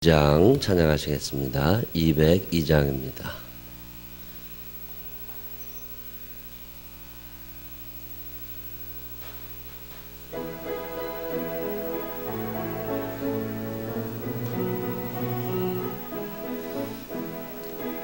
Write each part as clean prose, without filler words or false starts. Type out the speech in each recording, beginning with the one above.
2장 찬양하시겠습니다. 202장입니다.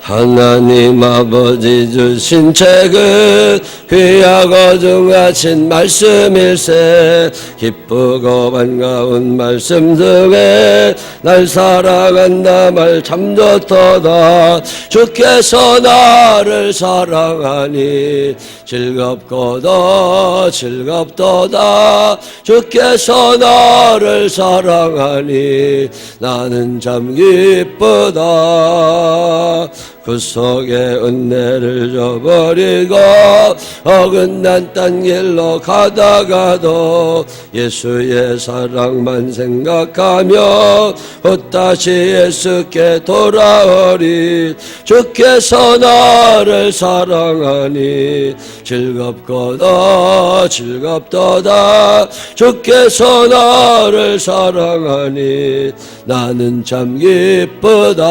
하나님 아버지 주신 책은 귀하고 중하신 말씀일세. 기쁘고 반가운 말씀 중에 날 사랑한다 말 참 좋도다. 주께서 나를 사랑하니 즐겁고도 즐겁도다. 주께서 나를 사랑하니 나는 참 기쁘다. 그 속에 은혜를 저버리고 어긋난 딴 길로 가다가도 예수의 사랑만 생각하며 다시 예수께 돌아오리. 주께서 나를 사랑하니 즐겁고도 즐겁도다. 주께서 나를 사랑하니 나는 참 기쁘다.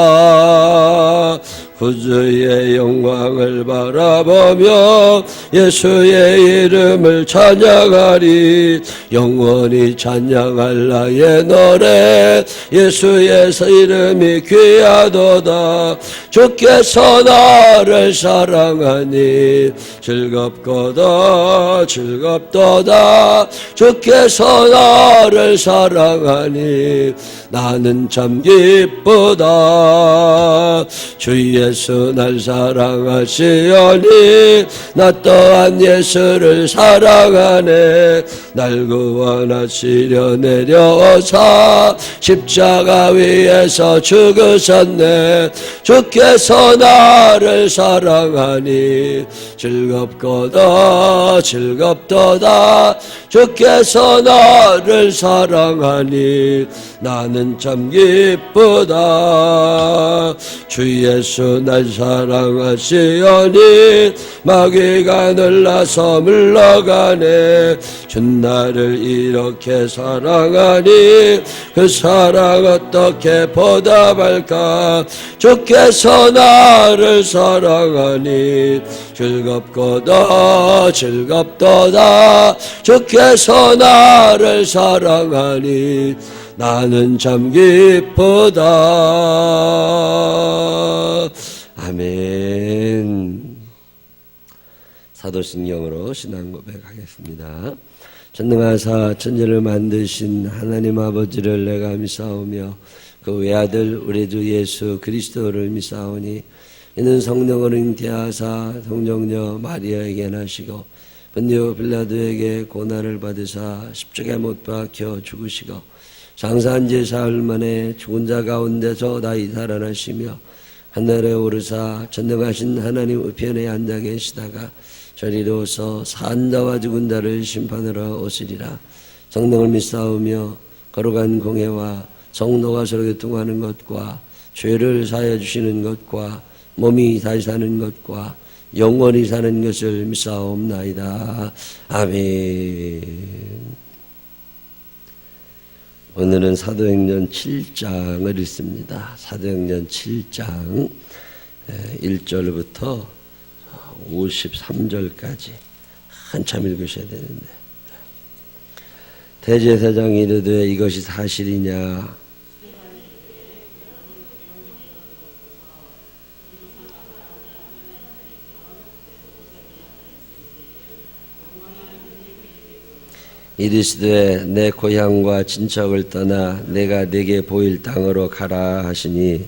구주의 영광을 바라보며 예수의 이름을 찬양하리. 영원히 찬양할 나의 노래 예수의 이름이 귀하도다. 주께서 나를 사랑하니 즐겁고도 즐겁도다. 주께서 나를 사랑하니 나는 참 기쁘다. 주 예수 날 사랑하시오니 나 또한 예수를 사랑하네. 날 구원하시려 내려오사 십자가 위에서 죽으셨네. 주께서 나를 사랑하니 즐겁고도 즐겁도다. 주께서 나를 사랑하니 나는 참 기쁘다. 주 예수 날 사랑하시오니 마귀가 놀라서 물러가네. 준 나를 이렇게 사랑하니 그 사랑 어떻게 보답할까. 주께서 나를 사랑하니 즐겁고도 즐겁도다. 주께서 나를 사랑하니 나는 참 기쁘다. 아멘. 사도신경으로 신앙 고백하겠습니다. 전능하사 천지를 만드신 하나님 아버지를 내가 믿사오며 그 외아들 우리 주 예수 그리스도를 믿사오니 이는 성령으로 잉태하사 성령녀 마리아에게 나시고 본디오 빌라도에게 고난을 받으사 십자가에 못 박혀 죽으시고 장사한 지 사흘 만에 죽은 자 가운데서 다시 살아나시며 하늘에 오르사 전능하신 하나님 우편에 앉아 계시다가 저리로서 산 자와 죽은 자를 심판하러 오시리라. 성령을 믿사오며 거룩한 공회와 성도가 서로 교통하는 것과 죄를 사하여 주시는 것과 몸이 다시 사는 것과 영원히 사는 것을 믿사옵나이다. 아멘. 오늘은 사도행전 7장을 읽습니다. 사도행전 7장 1절부터 53절까지 한참 읽으셔야 되는데, 대제사장이 이르되 이것이 사실이냐. 이르시되 내 고향과 친척을 떠나 내가 네게 보일 땅으로 가라 하시니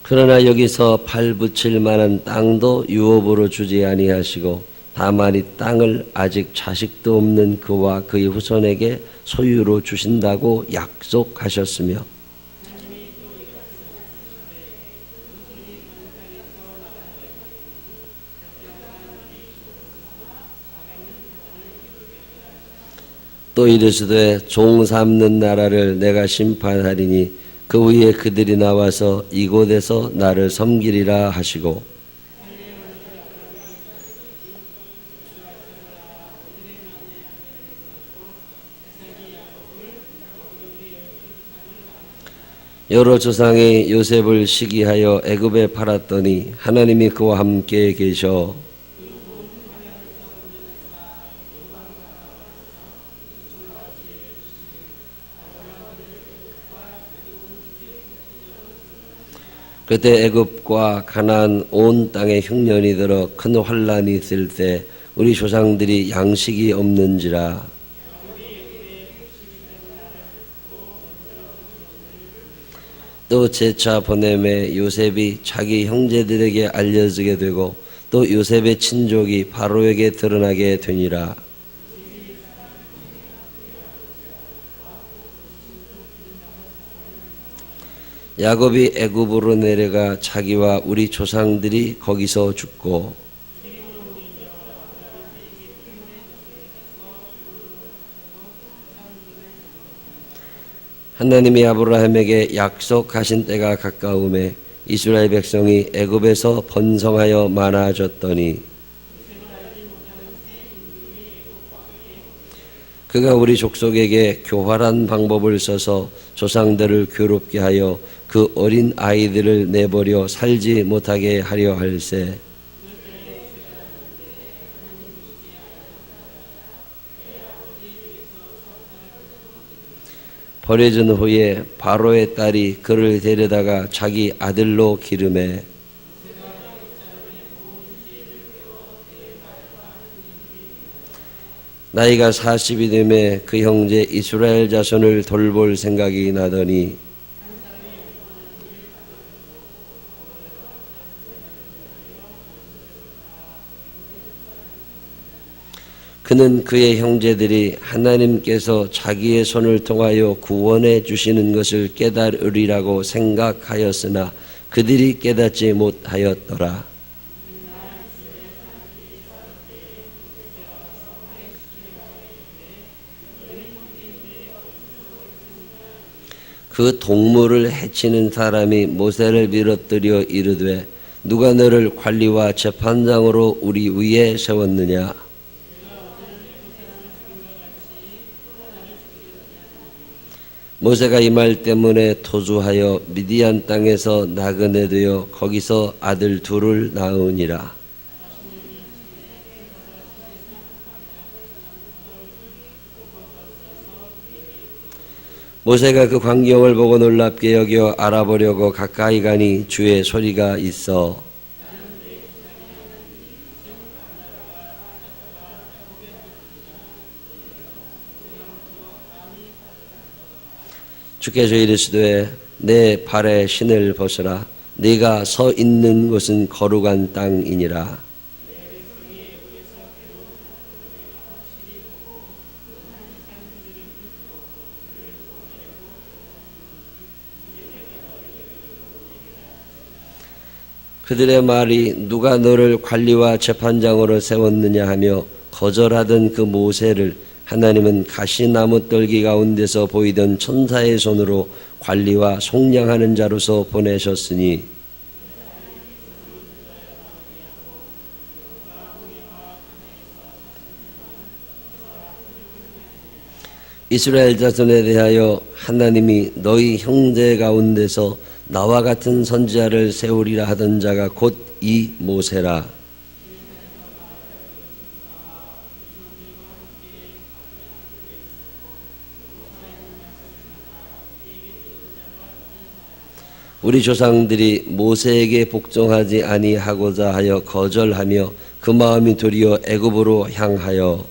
그러나 여기서 발 붙일 만한 땅도 유업으로 주지 아니하시고 다만 이 땅을 아직 자식도 없는 그와 그의 후손에게 소유로 주신다고 약속하셨으며 또 이르시되 종 삼는 나라를 내가 심판하리니 그 위에 그들이 나와서 이곳에서 나를 섬기리라 하시고 여러 조상이 요셉을 시기하여 애굽에 팔았더니 하나님이 그와 함께 계셔 그때 애굽과 가나안 온 땅에 흉년이 들어 큰 환란이 있을 때 우리 조상들이 양식이 없는지라. 또 재차 보냄에 요셉이 자기 형제들에게 알려지게 되고 또 요셉의 친족이 바로에게 드러나게 되니라. 야곱이 애굽으로 내려가 자기와 우리 조상들이 거기서 죽고 하나님이 아브라함에게 약속하신 때가 가까움에 이스라엘 백성이 애굽에서 번성하여 많아졌더니 그가 우리 족속에게 교활한 방법을 써서 조상들을 괴롭게 하여 그 어린 아이들을 내버려 살지 못하게 하려 할세. 버려진 후에 바로의 딸이 그를 데려다가 자기 아들로 기르매 나이가 40이 되매 그 형제 이스라엘 자손을 돌볼 생각이 나더니 그는 그의 형제들이 하나님께서 자기의 손을 통하여 구원해 주시는 것을 깨달으리라고 생각하였으나 그들이 깨닫지 못하였더라. 그 동물을 해치는 사람이 모세를 빌어들여 이르되 누가 너를 관리와 재판장으로 우리 위에 세웠느냐. 모세가 이 말 때문에 토주하여 미디안 땅에서 나그네 되어 거기서 아들 둘을 낳으니라. 모세가 그 광경을 보고 놀랍게 여겨 알아보려고 가까이 가니 주의 소리가 있어 주께서 이르시되 내 발에 신을 벗으라 네가 서 있는 곳은 거룩한 땅이니라. 그들의 말이 누가 너를 관리와 재판장으로 세웠느냐 하며 거절하던 그 모세를 하나님은 가시나무 떨기 가운데서 보이던 천사의 손으로 관리와 속량하는 자로서 보내셨으니 이스라엘 자손에 대하여 하나님이 너희 형제 가운데서 나와 같은 선지자를 세우리라 하던 자가 곧 이 모세라. 우리 조상들이 모세에게 복종하지 아니하고자 하여 거절하며 그 마음이 도리어 애굽으로 향하여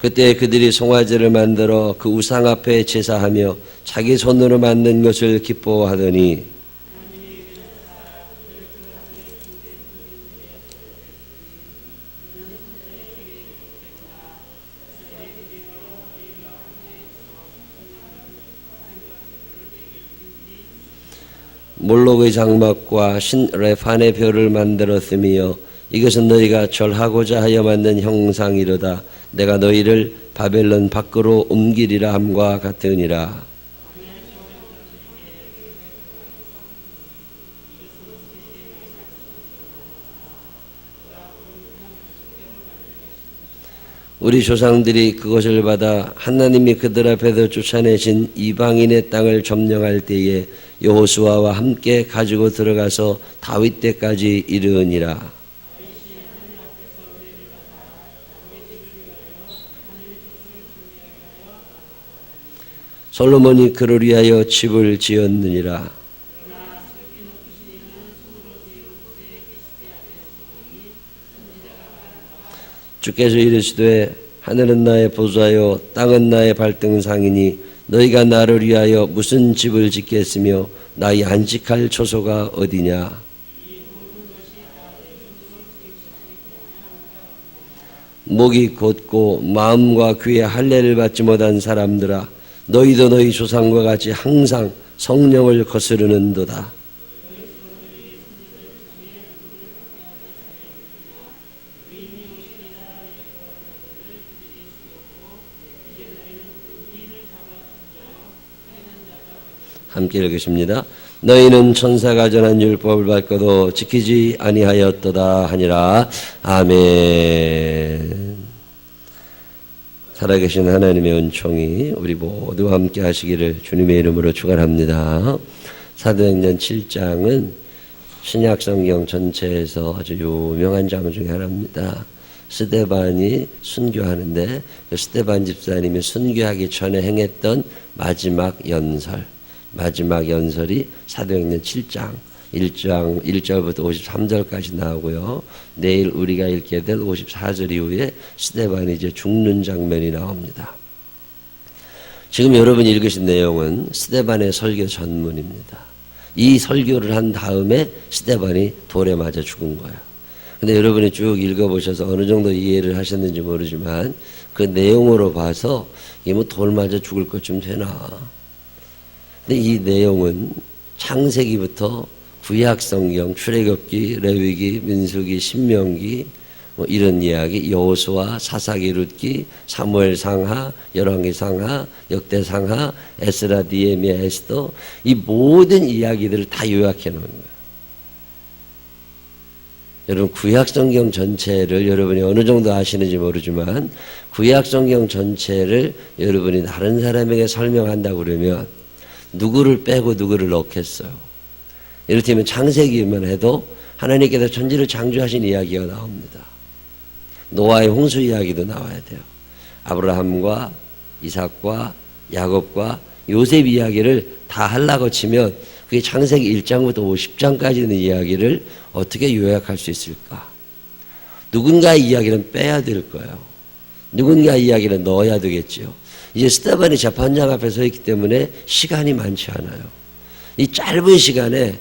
그때 그들이 송아지를 만들어 그 우상 앞에 제사하며 자기 손으로 만든 것을 기뻐하더니 몰록의 장막과 신레판의 별을 만들었으며 이것은 너희가 절하고자 하여 만든 형상이로다. 내가 너희를 바벨론 밖으로 옮기리라 함과 같으니라. 우리 조상들이 그것을 받아 하나님이 그들 앞에서 쫓아내신 이방인의 땅을 점령할 때에 여호수아와 함께 가지고 들어가서 다윗 때까지 이르니라. 솔로몬이 그를 위하여 집을 지었느니라. 주께서 이르시되 하늘은 나의 보좌요 땅은 나의 발등상이니 너희가 나를 위하여 무슨 집을 짓겠으며 나의 안식할 초소가 어디냐. 목이 곧고 마음과 귀에 할례를 받지 못한 사람들아, 너희도 너희 조상과 같이 항상 성령을 거스르는도다. 함께 읽으십니다. 너희는 천사가 전한 율법을 받고도 지키지 아니하였도다 하니라. 아멘. 살아계신 하나님의 은총이 우리 모두와 함께 하시기를 주님의 이름으로 축원합니다. 사도행전 7장은 신약성경 전체에서 아주 유명한 장 중에 하나입니다. 스데반이 순교하는데 그 스데반 집사님이 순교하기 전에 행했던 마지막 연설이 사도행전 7장 1절부터 53절까지 나오고요. 내일 우리가 읽게 될 54절 이후에 스데반이 이제 죽는 장면이 나옵니다. 지금 여러분이 읽으신 내용은 스데반의 설교 전문입니다. 이 설교를 한 다음에 스데반이 돌에 맞아 죽은 거예요. 근데 여러분이 쭉 읽어보셔서 어느 정도 이해를 하셨는지 모르지만 그 내용으로 봐서 이게 뭐 돌 맞아 죽을 것쯤 되나. 근데 이 내용은 창세기부터 구약성경, 출애굽기, 레위기, 민수기, 신명기 뭐 이런 이야기, 여호수아, 사사기, 룻기, 사무엘상하, 열왕기상하, 역대상하, 에스라, 니헤미야, 에스더 이 모든 이야기들을 다 요약해 놓은 거예요. 여러분 구약성경 전체를 여러분이 어느 정도 아시는지 모르지만 구약성경 전체를 여러분이 다른 사람에게 설명한다고 그러면 누구를 빼고 누구를 넣겠어요. 이를테면 창세기만 해도 하나님께서 천지를 창조하신 이야기가 나옵니다. 노아의 홍수 이야기도 나와야 돼요. 아브라함과 이삭과 야곱과 요셉 이야기를 다 하려고 치면 그게 창세기 1장부터 50장까지 있는 이야기를 어떻게 요약할 수 있을까? 누군가의 이야기는 빼야 될 거예요. 누군가의 이야기는 넣어야 되겠죠. 이제 스데반이 재판장 앞에 서 있기 때문에 시간이 많지 않아요. 이 짧은 시간에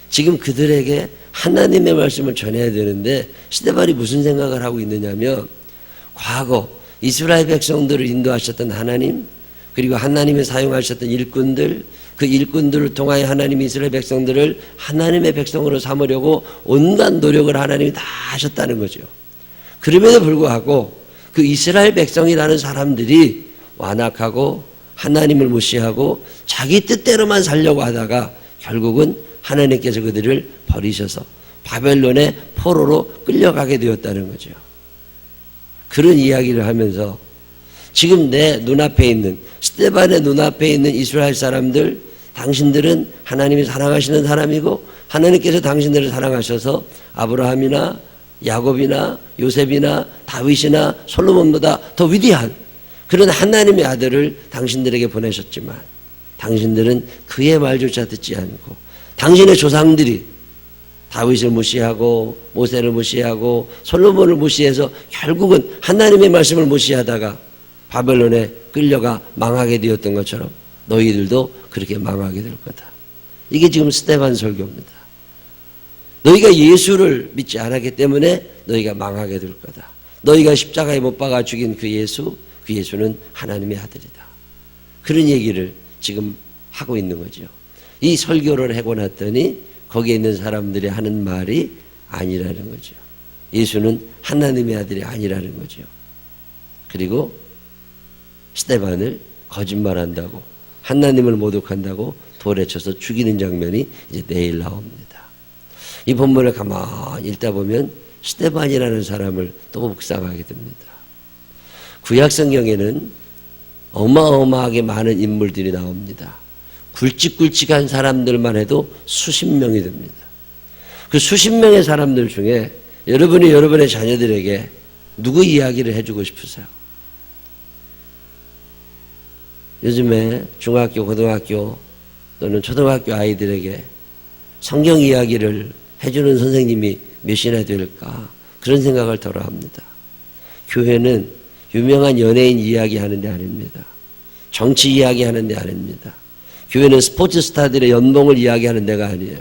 지금 그들에게 하나님의 말씀을 전해야 되는데 스데반이 무슨 생각을 하고 있느냐면 과거 이스라엘 백성들을 인도하셨던 하나님, 그리고 하나님이 사용하셨던 일꾼들, 그 일꾼들을 통하여 하나님이 이스라엘 백성들을 하나님의 백성으로 삼으려고 온갖 노력을 하나님이 다 하셨다는 거죠. 그럼에도 불구하고 그 이스라엘 백성이라는 사람들이 완악하고 하나님을 무시하고 자기 뜻대로만 살려고 하다가 결국은 하나님께서 그들을 버리셔서 바벨론의 포로로 끌려가게 되었다는 거죠. 그런 이야기를 하면서 지금 내 눈앞에 있는 스데반의 눈앞에 있는 이스라엘 사람들, 당신들은 하나님이 사랑하시는 사람이고 하나님께서 당신들을 사랑하셔서 아브라함이나 야곱이나 요셉이나 다윗이나 솔로몬보다 더 위대한 그런 하나님의 아들을 당신들에게 보내셨지만 당신들은 그의 말조차 듣지 않고 당신의 조상들이 다윗을 무시하고 모세를 무시하고 솔로몬을 무시해서 결국은 하나님의 말씀을 무시하다가 바벨론에 끌려가 망하게 되었던 것처럼 너희들도 그렇게 망하게 될 거다. 이게 지금 스데반 설교입니다. 너희가 예수를 믿지 않았기 때문에 너희가 망하게 될 거다. 너희가 십자가에 못 박아 죽인 그 예수는 하나님의 아들이다. 그런 얘기를 지금 하고 있는 거죠. 이 설교를 하고 났더니 거기에 있는 사람들이 하는 말이 아니라는 거죠. 예수는 하나님의 아들이 아니라는 거죠. 그리고 스데반을 거짓말한다고 하나님을 모독한다고 돌에 쳐서 죽이는 장면이 이제 내일 나옵니다. 이 본문을 가만히 읽다 보면 스데반이라는 사람을 또 묵상하게 됩니다. 구약 성경에는 어마어마하게 많은 인물들이 나옵니다. 굵직굵직한 사람들만 해도 수십 명이 됩니다. 그 수십 명의 사람들 중에 여러분이 여러분의 자녀들에게 누구 이야기를 해주고 싶으세요? 요즘에 중학교, 고등학교 또는 초등학교 아이들에게 성경 이야기를 해주는 선생님이 몇이나 될까? 그런 생각을 덜어 합니다. 교회는 유명한 연예인 이야기하는 데 아닙니다. 정치 이야기하는 데 아닙니다. 교회는 스포츠 스타들의 연봉을 이야기하는 데가 아니에요.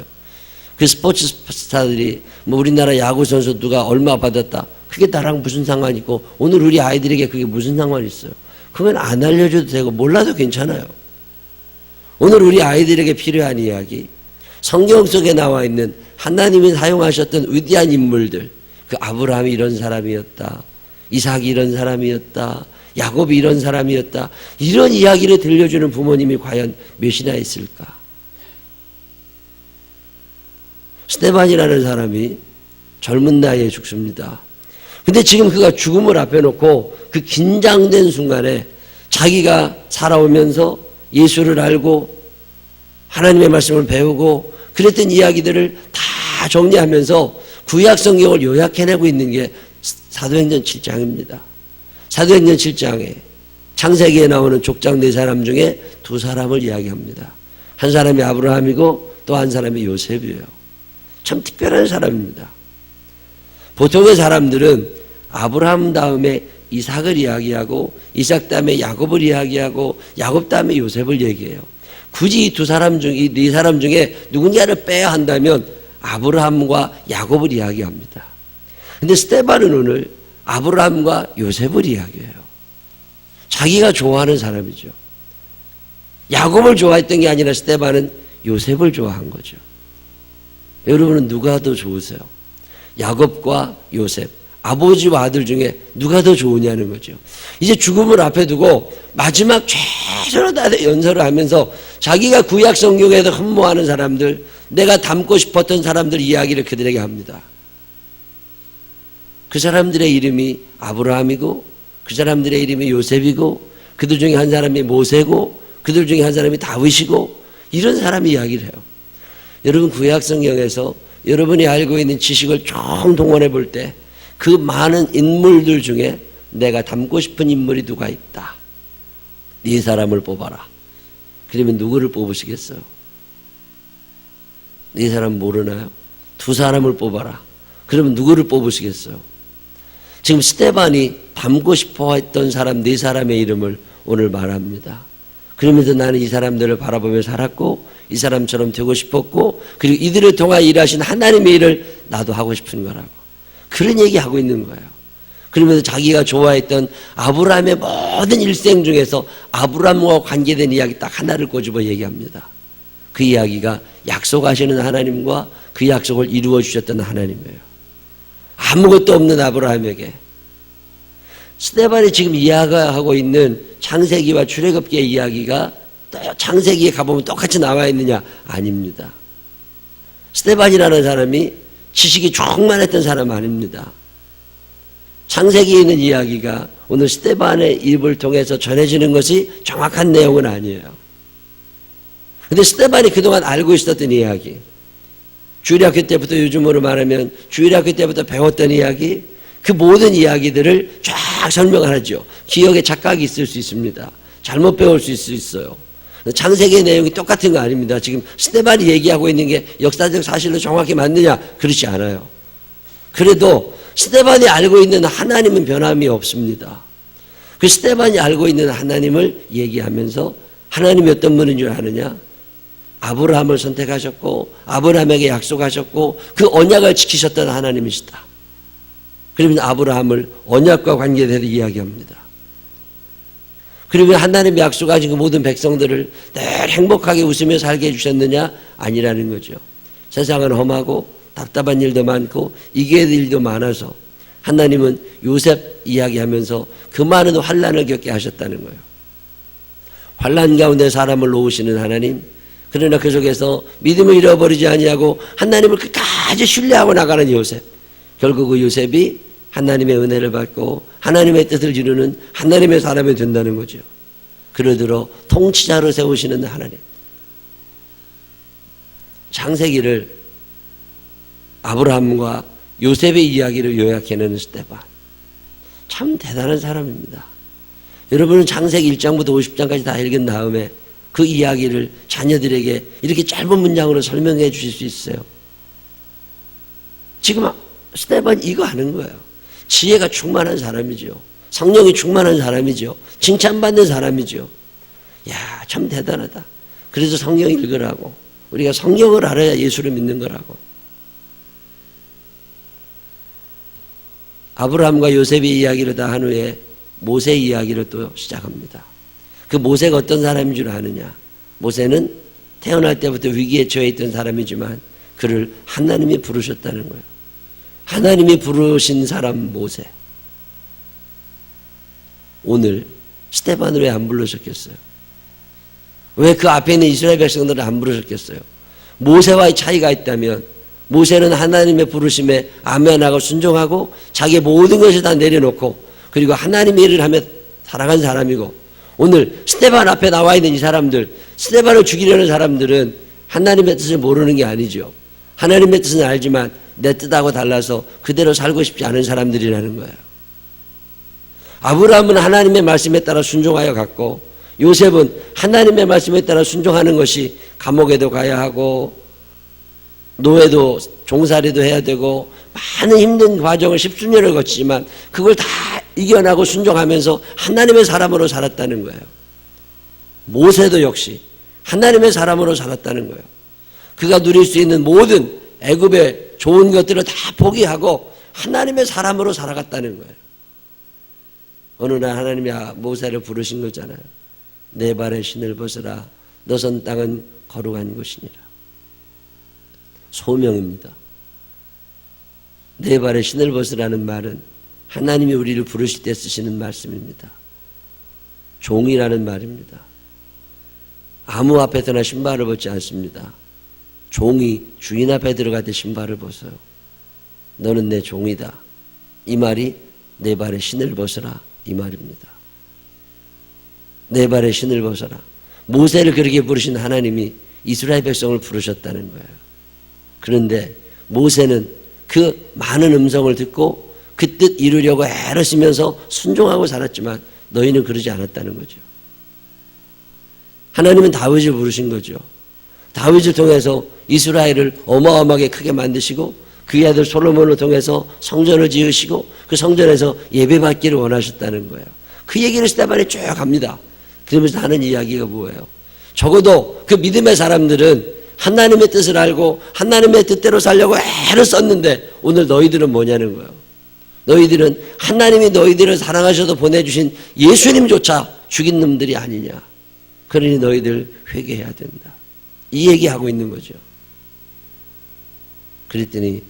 그 스포츠 스타들이 뭐 우리나라 야구 선수 누가 얼마 받았다. 그게 나랑 무슨 상관이 있고 오늘 우리 아이들에게 그게 무슨 상관이 있어요. 그건 안 알려줘도 되고 몰라도 괜찮아요. 오늘 우리 아이들에게 필요한 이야기, 성경 속에 나와 있는 하나님이 사용하셨던 위대한 인물들, 그 아브라함이 이런 사람이었다, 이삭이 이런 사람이었다, 야곱이 이런 사람이었다, 이런 이야기를 들려주는 부모님이 과연 몇이나 있을까? 스데반이라는 사람이 젊은 나이에 죽습니다. 근데 지금 그가 죽음을 앞에 놓고 그 긴장된 순간에 자기가 살아오면서 예수를 알고 하나님의 말씀을 배우고 그랬던 이야기들을 다 정리하면서 구약 성경을 요약해내고 있는 게 사도행전 7장입니다. 사도행전 7장에 창세기에 나오는 족장 네 사람 중에 두 사람을 이야기합니다. 한 사람이 아브라함이고 또 한 사람이 요셉이에요. 참 특별한 사람입니다. 보통의 사람들은 아브라함 다음에 이삭을 이야기하고 이삭 다음에 야곱을 이야기하고 야곱 다음에 요셉을 얘기해요. 굳이 이 두 사람 중, 이 네 사람 중에 누군가를 빼야 한다면 아브라함과 야곱을 이야기합니다. 근데 스데반은 오늘 아브라함과 요셉을 이야기해요. 자기가 좋아하는 사람이죠. 야곱을 좋아했던 게 아니라 스데반은 요셉을 좋아한 거죠. 여러분은 누가 더 좋으세요? 야곱과 요셉, 아버지와 아들 중에 누가 더 좋으냐는 거죠. 이제 죽음을 앞에 두고 마지막 최선을 다해 연설을 하면서 자기가 구약 성경에서 흠모하는 사람들, 내가 닮고 싶었던 사람들 이야기를 그들에게 합니다. 그 사람들의 이름이 아브라함이고 그 사람들의 이름이 요셉이고 그들 중에 한 사람이 모세고 그들 중에 한 사람이 다윗이고 이런 사람이 이야기를 해요. 여러분 구약 성경에서 여러분이 알고 있는 지식을 총 동원해 볼 때 그 많은 인물들 중에 내가 닮고 싶은 인물이 누가 있다. 네 사람을 뽑아라. 그러면 누구를 뽑으시겠어요? 네 사람 모르나요? 두 사람을 뽑아라. 그러면 누구를 뽑으시겠어요? 지금 스데반이 닮고 싶어 했던 사람 네 사람의 이름을 오늘 말합니다. 그러면서 나는 이 사람들을 바라보며 살았고 이 사람처럼 되고 싶었고 그리고 이들을 통하여 일하신 하나님의 일을 나도 하고 싶은 거라고. 그런 얘기하고 있는 거예요. 그러면서 자기가 좋아했던 아브라함의 모든 일생 중에서 아브라함과 관계된 이야기 딱 하나를 꼬집어 얘기합니다. 그 이야기가 약속하시는 하나님과 그 약속을 이루어 주셨던 하나님이에요. 아무것도 없는 아브라함에게 스데반이 지금 이야기하고 있는 창세기와 출애굽기의 이야기가 창세기에 가보면 똑같이 나와 있느냐? 아닙니다. 스데반이라는 사람이 지식이 충만했던 사람 아닙니다. 창세기에 있는 이야기가 오늘 스데반의 입을 통해서 전해지는 것이 정확한 내용은 아니에요. 근데 스데반이 그동안 알고 있었던 이야기, 주일학교 때부터 요즘으로 말하면 주일학교 때부터 배웠던 이야기, 그 모든 이야기들을 쫙 설명하죠. 기억에 착각이 있을 수 있습니다. 잘못 배울 수 있어요. 창세기의 내용이 똑같은 거 아닙니다. 지금 스데반이 얘기하고 있는 게 역사적 사실로 정확히 맞느냐? 그렇지 않아요. 그래도 스데반이 알고 있는 하나님은 변함이 없습니다. 그 스데반이 알고 있는 하나님을 얘기하면서 하나님이 어떤 분인 줄 아느냐? 아브라함을 선택하셨고 아브라함에게 약속하셨고 그 언약을 지키셨던 하나님이시다. 그러면 아브라함을 언약과 관계돼서 이야기합니다. 그러면 하나님의 약속하신 그 모든 백성들을 늘 행복하게 웃으며 살게 해주셨느냐? 아니라는 거죠. 세상은 험하고 답답한 일도 많고 이겨야 될 일도 많아서 하나님은 요셉 이야기하면서 그 많은 환난을 겪게 하셨다는 거예요. 환난 가운데 사람을 놓으시는 하나님, 그러나 그 속에서 믿음을 잃어버리지 아니하고 하나님을 끝까지 신뢰하고 나가는 요셉. 결국 그 요셉이 하나님의 은혜를 받고 하나님의 뜻을 이루는 하나님의 사람이 된다는 거죠. 그러므로 통치자로 세우시는 하나님. 창세기를 아브라함과 요셉의 이야기를 요약해내는 스데반. 참 대단한 사람입니다. 여러분은 창세기 1장부터 50장까지 다 읽은 다음에 그 이야기를 자녀들에게 이렇게 짧은 문장으로 설명해 주실 수 있어요. 지금 스데반 이거 하는 거예요. 지혜가 충만한 사람이죠. 성령이 충만한 사람이죠. 칭찬받는 사람이죠. 야, 참 대단하다. 그래서 성경 읽으라고. 우리가 성경을 알아야 예수를 믿는 거라고. 아브라함과 요셉의 이야기를 다 한 후에 모세 이야기를 또 시작합니다. 그 모세가 어떤 사람인 줄 아느냐? 모세는 태어날 때부터 위기에 처해 있던 사람이지만 그를 하나님이 부르셨다는 거예요. 하나님이 부르신 사람 모세. 오늘 스데반을 왜 안 부르셨겠어요? 왜 그 앞에 있는 이스라엘 백성들을 안 부르셨겠어요? 모세와의 차이가 있다면 모세는 하나님의 부르심에 아멘하고 순종하고 자기의 모든 것을 다 내려놓고 그리고 하나님의 일을 하며 살아간 사람이고, 오늘 스데반 앞에 나와 있는 이 사람들, 스데반을 죽이려는 사람들은 하나님의 뜻을 모르는 게 아니죠. 하나님의 뜻은 알지만 내 뜻하고 달라서 그대로 살고 싶지 않은 사람들이라는 거예요. 아브라함은 하나님의 말씀에 따라 순종하여 갔고, 요셉은 하나님의 말씀에 따라 순종하는 것이 감옥에도 가야 하고 노예도 종살이도 해야 되고 많은 힘든 과정을 10수년을 거치지만 그걸 다 이겨나고 순종하면서 하나님의 사람으로 살았다는 거예요. 모세도 역시 하나님의 사람으로 살았다는 거예요. 그가 누릴 수 있는 모든 애굽의 좋은 것들을 다 포기하고 하나님의 사람으로 살아갔다는 거예요. 어느 날 하나님이 모세를 부르신 거잖아요. 내 발에 신을 벗으라. 너 선 땅은 거룩한 곳이니라. 소명입니다. 내 발에 신을 벗으라는 말은 하나님이 우리를 부르실 때 쓰시는 말씀입니다. 종이라는 말입니다. 아무 앞에서나 신발을 벗지 않습니다. 종이 주인 앞에 들어갈 때 신발을 벗어요. 너는 내 종이다. 이 말이 내 발에 신을 벗어라 이 말입니다. 내 발에 신을 벗어라. 모세를 그렇게 부르신 하나님이 이스라엘 백성을 부르셨다는 거예요. 그런데 모세는 그 많은 음성을 듣고 그 뜻 이루려고 애를 쓰면서 순종하고 살았지만 너희는 그러지 않았다는 거죠. 하나님은 다윗을 부르신 거죠. 다윗을 통해서 이스라엘을 어마어마하게 크게 만드시고 그의 아들 솔로몬을 통해서 성전을 지으시고 그 성전에서 예배받기를 원하셨다는 거예요. 그 얘기를 스데반에 쭉 합니다. 그러면서 하는 이야기가 뭐예요? 적어도 그 믿음의 사람들은 하나님의 뜻을 알고 하나님의 뜻대로 살려고 애를 썼는데 오늘 너희들은 뭐냐는 거예요. 너희들은 하나님이 너희들을 사랑하셔서 보내주신 예수님조차 죽인 놈들이 아니냐. 그러니 너희들 회개해야 된다. 이 얘기하고 있는 거죠. 그랬더니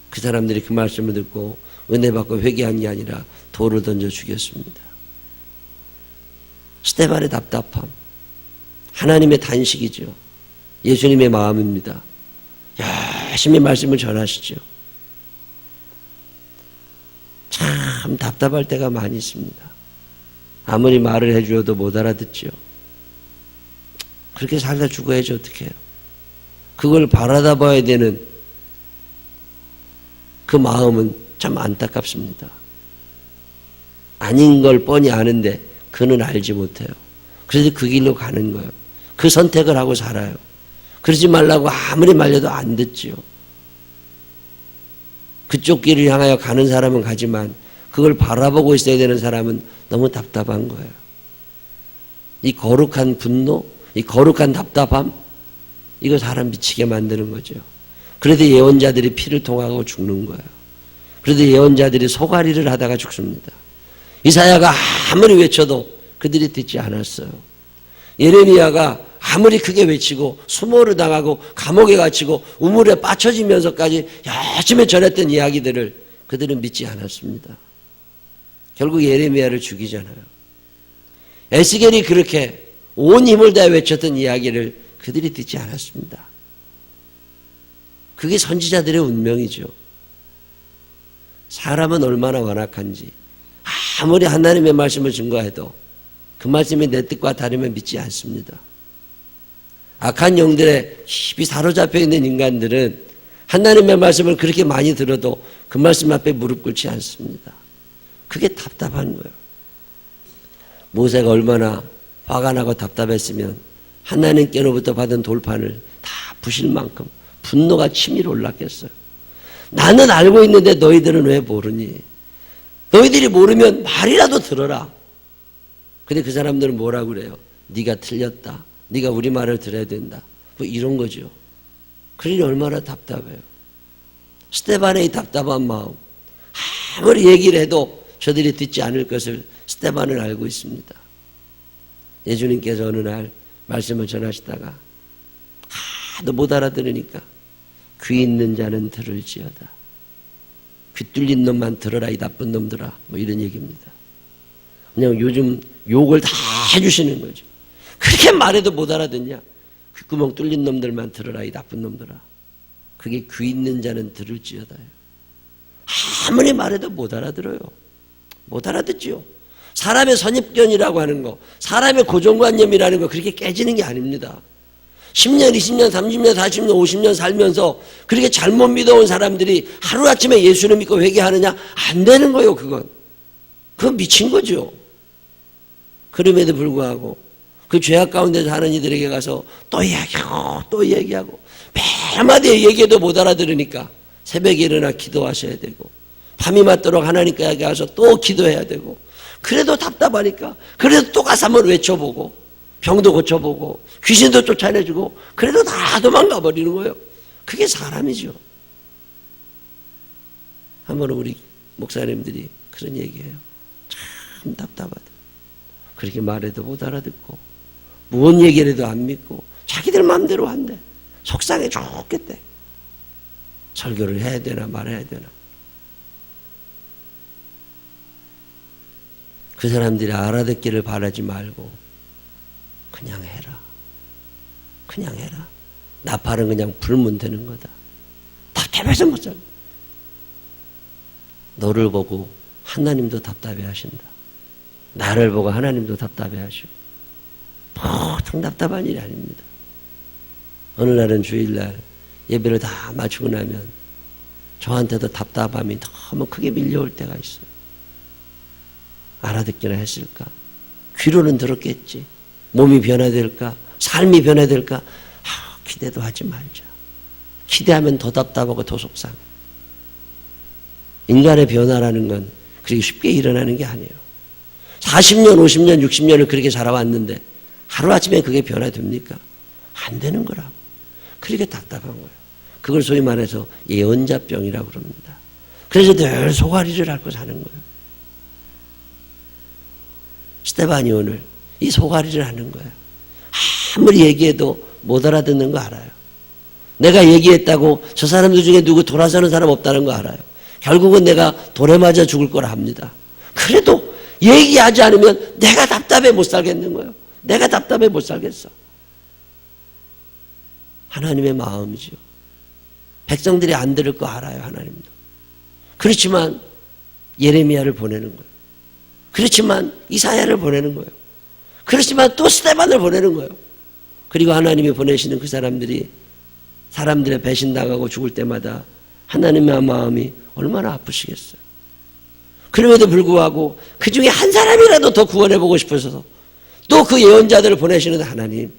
그 사람들이 그 말씀을 듣고 은혜 받고 회개한 게 아니라 돌을 던져 죽였습니다. 스데반의 답답함, 하나님의 단식이죠. 예수님의 마음입니다. 열심히 말씀을 전하시죠. 참 답답할 때가 많이 있습니다. 아무리 말을 해주어도 못 알아듣죠. 그렇게 살다 죽어야지 어떻게 해요. 그걸 바라다 봐야 되는 그 마음은 참 안타깝습니다. 아닌 걸 뻔히 아는데 그는 알지 못해요. 그래서 그 길로 가는 거예요. 그 선택을 하고 살아요. 그러지 말라고 아무리 말려도 안 듣지요. 그쪽 길을 향하여 가는 사람은 가지만 그걸 바라보고 있어야 되는 사람은 너무 답답한 거예요. 이 거룩한 분노, 이 거룩한 답답함, 이거 사람 미치게 만드는 거죠. 그래도 예언자들이 피를 통하고 죽는 거예요. 그래도 예언자들이 소가리를 하다가 죽습니다. 이사야가 아무리 외쳐도 그들이 듣지 않았어요. 예레미야가 아무리 크게 외치고 수모를 당하고 감옥에 갇히고 우물에 빠쳐지면서까지 열심히 전했던 이야기들을 그들은 믿지 않았습니다. 결국 예레미야를 죽이잖아요. 에스겔이 그렇게 온 힘을 다해 외쳤던 이야기를 그들이 듣지 않았습니다. 그게 선지자들의 운명이죠. 사람은 얼마나 완악한지 아무리 하나님의 말씀을 증거해도 그 말씀이 내 뜻과 다르면 믿지 않습니다. 악한 영들에 깊이 사로잡혀 있는 인간들은 하나님의 말씀을 그렇게 많이 들어도 그 말씀 앞에 무릎 꿇지 않습니다. 그게 답답한 거예요. 모세가 얼마나 화가 나고 답답했으면 하나님께로부터 받은 돌판을 다 부실 만큼 분노가 치밀어 올랐겠어요. 나는 알고 있는데 너희들은 왜 모르니? 너희들이 모르면 말이라도 들어라. 근데 그 사람들은 뭐라고 그래요? 네가 틀렸다. 네가 우리 말을 들어야 된다. 뭐 이런 거죠. 그러니 얼마나 답답해요. 스데반의 이 답답한 마음, 아무리 얘기를 해도 저들이 듣지 않을 것을 스데반은 알고 있습니다. 예수님께서 어느 날 말씀을 전하시다가 하도 못 알아들으니까 귀 있는 자는 들을지어다. 귀 뚫린 놈만 들어라 이 나쁜 놈들아. 뭐 이런 얘기입니다. 그냥 요즘 욕을 다 해주시는 거죠. 그렇게 말해도 못 알아듣냐? 귓구멍 뚫린 놈들만 들어라 이 나쁜 놈들아. 그게 귀 있는 자는 들을지어다요. 아무리 말해도 못 알아들어요. 못 알아듣지요. 사람의 선입견이라고 하는 거, 사람의 고정관념이라는 거 그렇게 깨지는 게 아닙니다. 10년, 20년, 30년, 40년, 50년 살면서 그렇게 잘못 믿어온 사람들이 하루아침에 예수를 믿고 회개하느냐? 안 되는 거예요, 그건. 그건 미친 거죠. 그럼에도 불구하고 그 죄악 가운데서 사는 이들에게 가서 또 얘기하고 또 얘기하고 매마디에 얘기해도 못 알아들으니까 새벽에 일어나 기도하셔야 되고 밤이 맞도록 하나님께 가서 또 기도해야 되고 그래도 답답하니까 그래도 또 가서 한번 외쳐보고 병도 고쳐보고 귀신도 쫓아내주고 그래도 다 도망가 버리는 거예요. 그게 사람이죠. 한번 우리 목사님들이 그런 얘기해요. 참 답답하다. 그렇게 말해도 못 알아듣고 무슨 얘기를 해도 안 믿고 자기들 마음대로 한대. 속상해 죽겠대. 설교를 해야 되나 말아야 되나. 그 사람들이 알아듣기를 바라지 말고 그냥 해라. 그냥 해라. 나팔은 그냥 불면 되는 거다. 답답해서 못 살아. 너를 보고 하나님도 답답해 하신다. 나를 보고 하나님도 답답해 하시고 보통 답답한 일이 아닙니다. 어느 날은 주일날 예배를 다 마치고 나면 저한테도 답답함이 너무 크게 밀려올 때가 있어요. 알아듣기나 했을까? 귀로는 들었겠지. 몸이 변화될까? 삶이 변화될까? 기대도 하지 말자. 기대하면 더 답답하고 더 속상해. 인간의 변화라는 건 그렇게 쉽게 일어나는 게 아니에요. 40년, 50년, 60년을 그렇게 살아왔는데 하루아침에 그게 변화됩니까? 안 되는 거라고. 그렇게 답답한 거예요. 그걸 소위 말해서 예언자병이라고 그럽니다. 그래서 늘 소가리를 앓고 사는 거예요. 스데반이 오늘 이 소가리를 하는 거예요. 아무리 얘기해도 못 알아듣는 거 알아요. 내가 얘기했다고 저 사람들 중에 누구 돌아서는 사람 없다는 거 알아요. 결국은 내가 돌에 맞아 죽을 거라 합니다. 그래도 얘기하지 않으면 내가 답답해 못 살겠는 거예요. 내가 답답해 못 살겠어. 하나님의 마음이죠. 백성들이 안 들을 거 알아요. 하나님도. 그렇지만 예레미야를 보내는 거예요. 그렇지만 이사야를 보내는 거예요. 그렇지만 또 스데반을 보내는 거예요. 그리고 하나님이 보내시는 그 사람들이 사람들의 배신당하고 죽을 때마다 하나님의 마음이 얼마나 아프시겠어요. 그럼에도 불구하고 그 중에 한 사람이라도 더 구원해보고 싶어서 또 그 예언자들을 보내시는 하나님.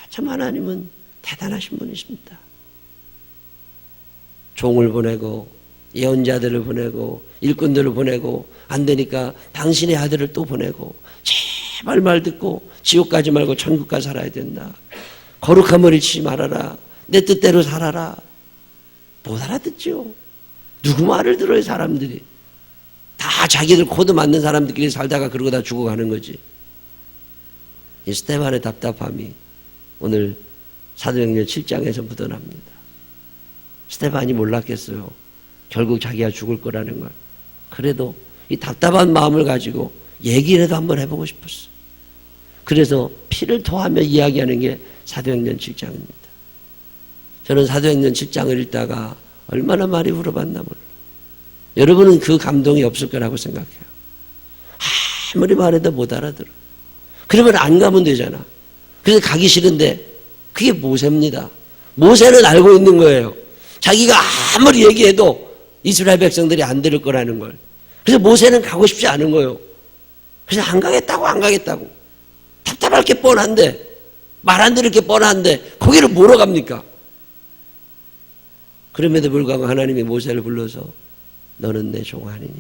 참 하나님은 대단하신 분이십니다. 종을 보내고 예언자들을 보내고 일꾼들을 보내고 안 되니까 당신의 아들을 또 보내고 제발 말 듣고 지옥 가지 말고 천국 가 살아야 된다. 거룩한 머리 치지 말아라. 내 뜻대로 살아라. 못 알아듣죠. 누구 말을 들어요 사람들이. 다 자기들 코드 맞는 사람들끼리 살다가 그러고 다 죽어가는 거지. 이 스데반의 답답함이 오늘 사도행전 7장에서 묻어납니다. 스데반이 몰랐겠어요. 결국 자기가 죽을 거라는 걸. 그래도 이 답답한 마음을 가지고 얘기라도 한번 해보고 싶었어. 그래서 피를 토하며 이야기하는 게 사도행전 7장입니다. 저는 사도행전 7장을 읽다가 얼마나 많이 울어봤나 몰라. 여러분은 그 감동이 없을 거라고 생각해요. 아무리 말해도 못 알아들어. 그러면 안 가면 되잖아. 그래서 가기 싫은데 그게 모세입니다. 모세는 알고 있는 거예요. 자기가 아무리 얘기해도 이스라엘 백성들이 안 들을 거라는 걸. 그래서 모세는 가고 싶지 않은 거예요. 그래서 안 가겠다고. 답답할 게 뻔한데, 말 안 들을 게 뻔한데 거기를 뭐로 갑니까? 그럼에도 불구하고 하나님이 모세를 불러서 너는 내 종아니니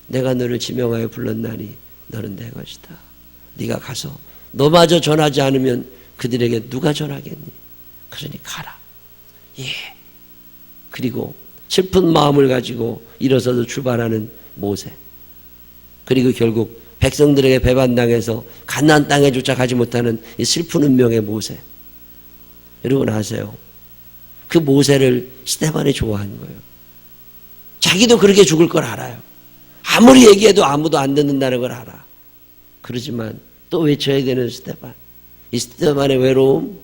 내가 너를 지명하여 불렀나니 너는 내 것이다. 네가 가서 너마저 전하지 않으면 그들에게 누가 전하겠니? 그러니 가라. 예. 그리고 슬픈 마음을 가지고 일어서서 출발하는 모세. 그리고 결국 백성들에게 배반당해서 가나안 땅에조차 가지 못하는 이 슬픈 운명의 모세. 여러분 아세요? 그 모세를 스데반이 좋아한 거예요. 자기도 그렇게 죽을 걸 알아요. 아무리 얘기해도 아무도 안 듣는다는 걸 알아. 그러지만 또 외쳐야 되는 스데반. 이 스데반의 외로움,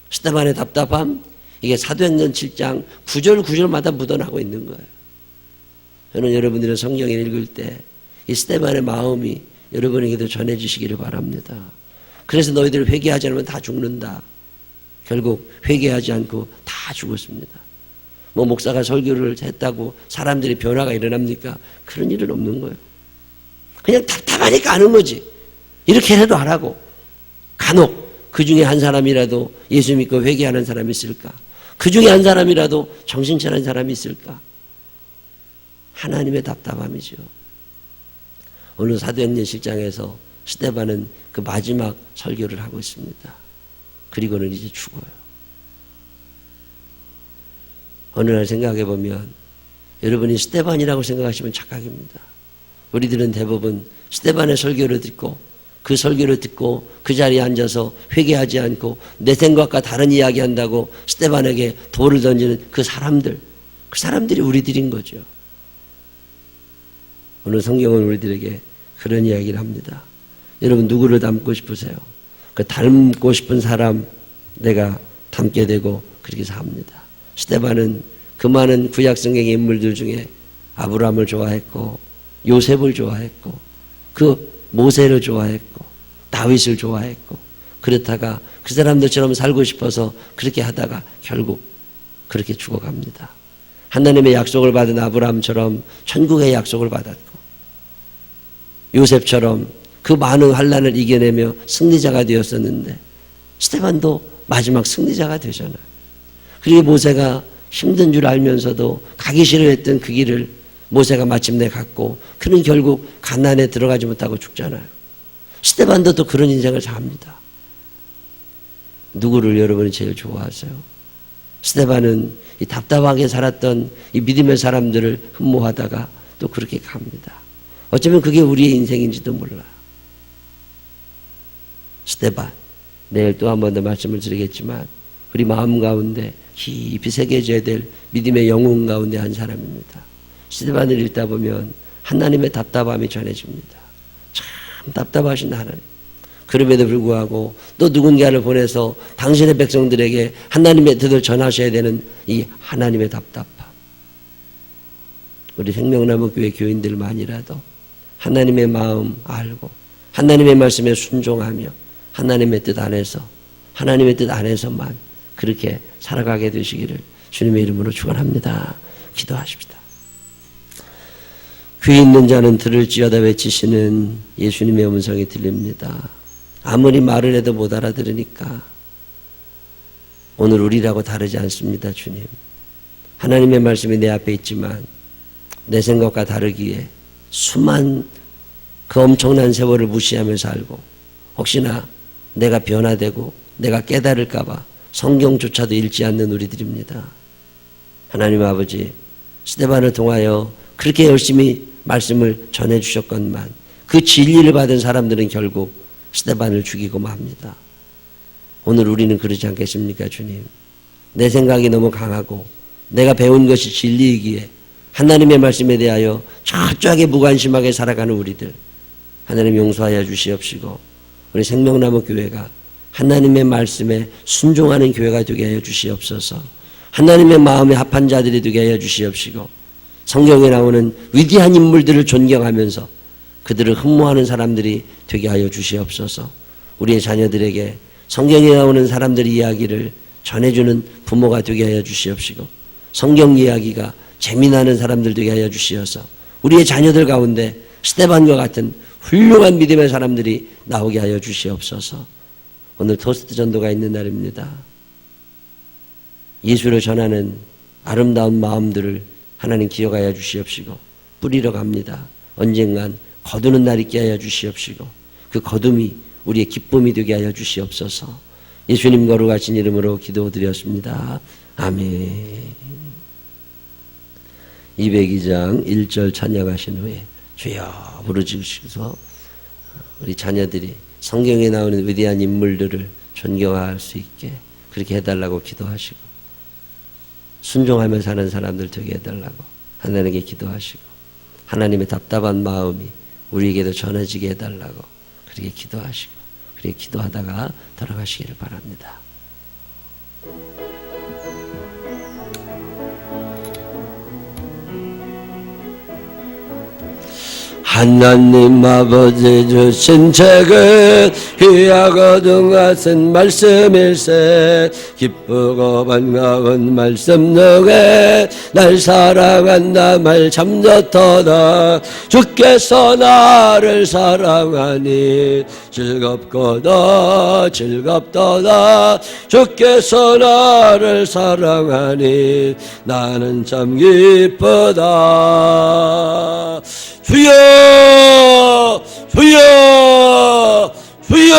스데반의 답답함, 이게 사도행전 7장 9절 9절마다 묻어나고 있는 거예요. 저는 여러분들은 성경을 읽을 때 이 스데반의 마음이 여러분에게도 전해지시기를 바랍니다. 그래서 너희들 회개하지 않으면 다 죽는다. 결국 회개하지 않고 다 죽었습니다. 뭐 목사가 설교를 했다고 사람들이 변화가 일어납니까? 그런 일은 없는 거예요. 그냥 답답하니까 하는 거지. 이렇게 해도 안 하고. 간혹 그 중에 한 사람이라도 예수 믿고 회개하는 사람이 있을까? 그 중에 한 사람이라도 정신 차린 사람이 있을까? 하나님의 답답함이죠. 오늘 사도행전 10장에서 스데반은 그 마지막 설교를 하고 있습니다. 그리고는 이제 죽어요. 어느 날 생각해 보면 여러분이 스데반이라고 생각하시면 착각입니다. 우리들은 대부분 스데반의 설교를 듣고 그 설교를 듣고 그 자리에 앉아서 회개하지 않고 내 생각과 다른 이야기 한다고 스데반에게 돌을 던지는 그 사람들이 우리들인 거죠. 오늘 성경은 우리들에게 그런 이야기를 합니다. 여러분 누구를 닮고 싶으세요? 그 닮고 싶은 사람 내가 닮게 되고 그렇게 삽니다. 스데반은 그 많은 구약 성경의 인물들 중에 아브라함을 좋아했고 요셉을 좋아했고 그 모세를 좋아했고 다윗을 좋아했고 그렇다가 그 사람들처럼 살고 싶어서 그렇게 하다가 결국 그렇게 죽어갑니다. 하나님의 약속을 받은 아브라함처럼 천국의 약속을 받았고 요셉처럼 그 많은 환난을 이겨내며 승리자가 되었었는데 스데반도 마지막 승리자가 되잖아요. 그리고 모세가 힘든 줄 알면서도 가기 싫어했던 그 길을 모세가 마침내 갔고 그는 결국 가나안에 들어가지 못하고 죽잖아요. 스데반도 또 그런 인생을 삽니다. 누구를 여러분이 제일 좋아하세요? 스데반은 이 답답하게 살았던 이 믿음의 사람들을 흠모하다가 또 그렇게 갑니다. 어쩌면 그게 우리의 인생인지도 몰라요. 스데반, 내일 또 한 번 더 말씀을 드리겠지만 우리 마음 가운데 깊이 새겨져야 될 믿음의 영혼 가운데 한 사람입니다. 스데반을 읽다 보면 하나님의 답답함이 전해집니다. 참 답답하신 하나님. 그럼에도 불구하고 또 누군가를 보내서 당신의 백성들에게 하나님의 뜻을 전하셔야 되는 이 하나님의 답답함. 우리 생명나무 교회 교인들만이라도 하나님의 마음 알고 하나님의 말씀에 순종하며 하나님의 뜻 안에서만 그렇게 살아가게 되시기를 주님의 이름으로 축원합니다. 기도하십시다. 귀 있는 자는 들을지어다 외치시는 예수님의 음성이 들립니다. 아무리 말을 해도 못 알아들으니까 오늘 우리라고 다르지 않습니다. 주님. 하나님의 말씀이 내 앞에 있지만 내 생각과 다르기에 수만 그 엄청난 세월을 무시하며 살고 혹시나 내가 변화되고 내가 깨달을까 봐 성경조차도 읽지 않는 우리들입니다. 하나님 아버지, 스데반을 통하여 그렇게 열심히 말씀을 전해주셨건만 그 진리를 받은 사람들은 결국 스데반을 죽이고 맙니다. 오늘 우리는 그러지 않겠습니까, 주님? 내 생각이 너무 강하고 내가 배운 것이 진리이기에 하나님의 말씀에 대하여 철저하게 무관심하게 살아가는 우리들 하나님 용서하여 주시옵시고 우리 생명나무 교회가 하나님의 말씀에 순종하는 교회가 되게 하여 주시옵소서. 하나님의 마음에 합한 자들이 되게 하여 주시옵시고 성경에 나오는 위대한 인물들을 존경하면서 그들을 흠모하는 사람들이 되게 하여 주시옵소서. 우리의 자녀들에게 성경에 나오는 사람들의 이야기를 전해주는 부모가 되게 하여 주시옵시고, 성경 이야기가 재미나는 사람들 되게 하여 주시어서 우리의 자녀들 가운데 스데반과 같은 훌륭한 믿음의 사람들이 나오게 하여 주시옵소서. 오늘 토스트 전도가 있는 날입니다. 예수를 전하는 아름다운 마음들을 하나님 기억하여 주시옵시고, 뿌리러 갑니다. 언젠간 거두는 날 있게 하여 주시옵시고, 그 거둠이 우리의 기쁨이 되게 하여 주시옵소서. 예수님 거룩하신 이름으로 기도드렸습니다. 아멘. 202장 1절 찬양하신 후에 주여 부르짖으시고서 우리 자녀들이 성경에 나오는 위대한 인물들을 존경할 수 있게 그렇게 해달라고 기도하시고, 순종하며 사는 사람들 되게 해달라고 하나님께 기도하시고, 하나님의 답답한 마음이 우리에게도 전해지게 해달라고 그렇게 기도하시고, 그렇게 기도하다가 돌아가시기를 바랍니다. 하나님 아버지 주신 책은 귀하고 등하신 말씀일세. 기쁘고 반가운 말씀 중에 날 사랑한다 말 참 좋도다. 주께서 나를 사랑하니 즐겁고도 즐겁도다. 주께서 나를 사랑하니 나는 참 기쁘다. 주여 주여 주여.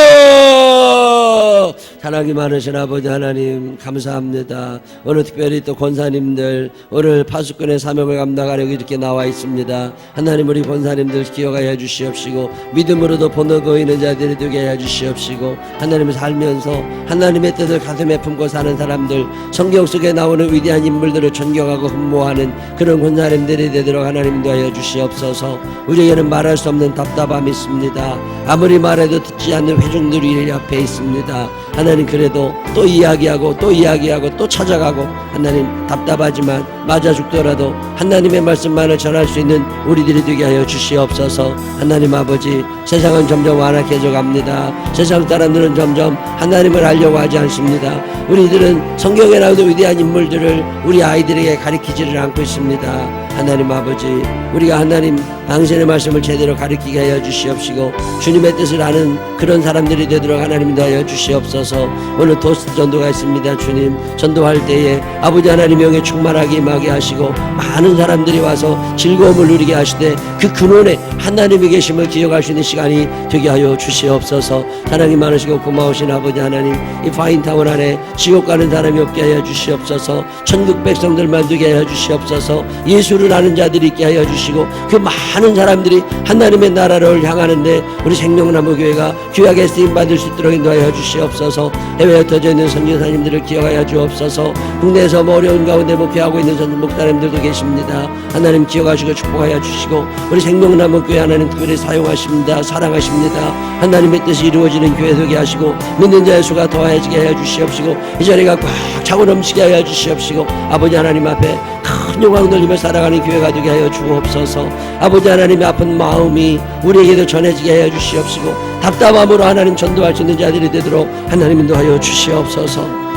사랑이 많으신 아버지 하나님 감사합니다. 오늘 특별히 또 권사님들 오늘 파수꾼의 사명을 감당하려고 이렇게 나와 있습니다. 하나님 우리 권사님들 기억하여 주시옵시고, 믿음으로도 번호고 있는 자들이 되게 하여 주시옵시고, 하나님을 살면서 하나님의 뜻을 가슴에 품고 사는 사람들, 성경 속에 나오는 위대한 인물들을 존경하고 흠모하는 그런 권사님들이 되도록 하나님도 하여 주시옵소서. 우리에게는 말할 수 없는 답답함이 있습니다. 아무리 말해도 듣지 않는 회중들이 우리 앞에 있습니다. 하나님 그래도 또 이야기하고 또 이야기하고 또 찾아가고, 하나님 답답하지만 맞아 죽더라도 하나님의 말씀만을 전할 수 있는 우리들이 되게 하여 주시옵소서. 하나님 아버지, 세상은 점점 완악해져 갑니다. 세상 사람들은 점점 하나님을 알려고 하지 않습니다. 우리들은 성경에 나오는 위대한 인물들을 우리 아이들에게 가르치지를 않고 있습니다. 하나님 아버지, 우리가 하나님 당신의 말씀을 제대로 가르치게 하여 주시옵시고, 주님의 뜻을 아는 그런 사람들이 되도록 하나님도 하여 주시옵소서. 오늘 토스트 전도가 있습니다. 주님, 전도할 때에 아버지 하나님 영에 충만하게 임하게 하시고, 많은 사람들이 와서 즐거움을 누리게 하시되 그 근원에 하나님이 계심을 기억할 수 있는 시간이 되게 하여 주시옵소서. 사랑이 많으시고 고마우신 아버지 하나님, 이 파인타운 안에 지옥 가는 사람이 없게 하여 주시옵소서. 천국 백성들만 되게 하여 주시옵소서. 예수를 아는 자들이 있게 하여 주시고, 그 많은 사람들이 하나님의 나라를 향하는데 우리 생명나무 교회가 귀하게 쓰임받을 수 있도록 인도하여 주시옵소서. 해외에 흩어져 있는 선교사님들을 기억하여 주옵소서. 국내에서 어려운 가운데 목회하고 있는 선교 목사님들도 계십니다. 하나님 기억하시고 축복하여 주시고, 우리 생명나무 교회 하나님 특별히 사용하십니다. 사랑하십니다. 하나님의 뜻이 이루어지는 교회 되게 하시고, 믿는 자의 수가 더해지게 하여 주시옵시고, 이 자리가 꽉 차고 넘치게 하여 주시옵시고, 아버지 하나님 앞에 큰 영광 돌리며 살아가는 교회가 되게 하여 주옵소서. 아버지 하나님의 아픈 마음이 우리에게도 전해지게 하여 주시옵시고, 답답함으로 하나님 전도할 수 있는 자들이 되도록 하나님 인도하여 주시옵소서.